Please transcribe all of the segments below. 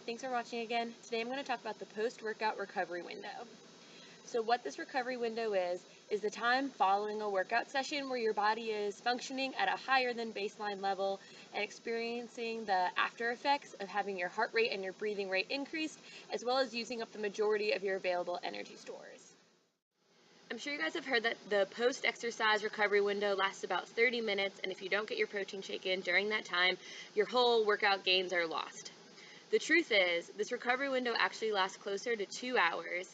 thanks for watching again. Today I'm going to talk about the post-workout recovery window. So what this recovery window is the time following a workout session where your body is functioning at a higher than baseline level and experiencing the after effects of having your heart rate and your breathing rate increased, as well as using up the majority of your available energy stores. I'm sure you guys have heard that the post-exercise recovery window lasts about 30 minutes, and if you don't get your protein shake in during that time, your whole workout gains are lost. The truth is, this recovery window actually lasts closer to 2 hours,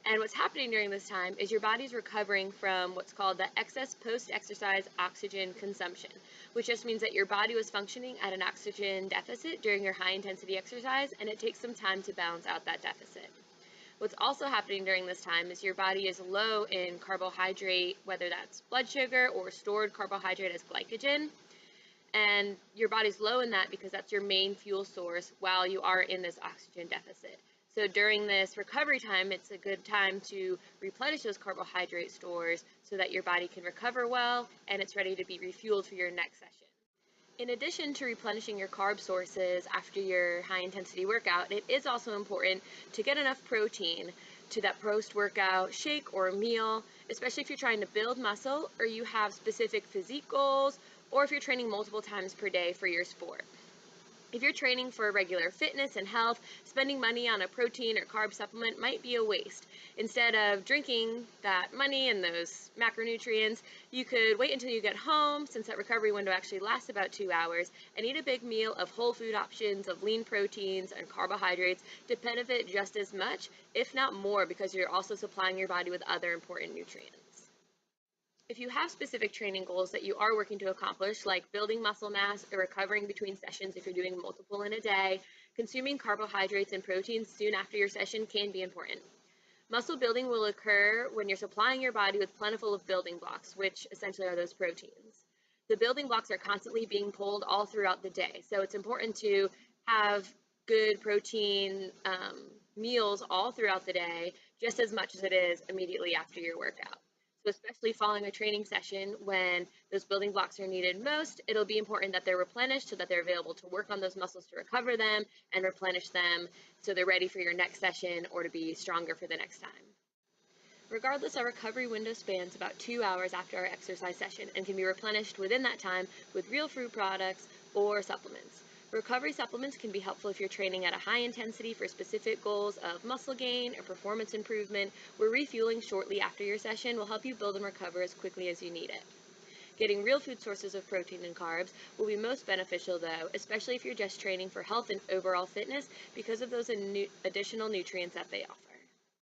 and what's happening during this time is your body's recovering from what's called the excess post-exercise oxygen consumption, which just means that your body was functioning at an oxygen deficit during your high-intensity exercise, and it takes some time to balance out that deficit. What's also happening during this time is your body is low in carbohydrate, whether that's blood sugar or stored carbohydrate as glycogen. And your body's low in that because that's your main fuel source while you are in this oxygen deficit. So during this recovery time, it's a good time to replenish those carbohydrate stores so that your body can recover well and it's ready to be refueled for your next session. In addition to replenishing your carb sources after your high-intensity workout, it is also important to get enough protein to that post-workout shake or meal, especially if you're trying to build muscle or you have specific physique goals, or if you're training multiple times per day for your sport. If you're training for regular fitness and health, spending money on a protein or carb supplement might be a waste. Instead of drinking that money and those macronutrients, you could wait until you get home, since that recovery window actually lasts about 2 hours, and eat a big meal of whole food options, of lean proteins and carbohydrates to benefit just as much, if not more, because you're also supplying your body with other important nutrients. If you have specific training goals that you are working to accomplish, like building muscle mass or recovering between sessions if you're doing multiple in a day, consuming carbohydrates and proteins soon after your session can be important. Muscle building will occur when you're supplying your body with plentiful of building blocks, which essentially are those proteins. The building blocks are constantly being pulled all throughout the day, so it's important to have good protein meals all throughout the day, just as much as it is immediately after your workout. So especially following a training session when those building blocks are needed most, it'll be important that they're replenished so that they're available to work on those muscles to recover them and replenish them so they're ready for your next session or to be stronger for the next time. Regardless, our recovery window spans about 2 hours after our exercise session and can be replenished within that time with real fruit products or supplements. Recovery supplements can be helpful if you're training at a high intensity for specific goals of muscle gain or performance improvement, where refueling shortly after your session will help you build and recover as quickly as you need it. Getting real food sources of protein and carbs will be most beneficial though, especially if you're just training for health and overall fitness because of those additional nutrients that they offer.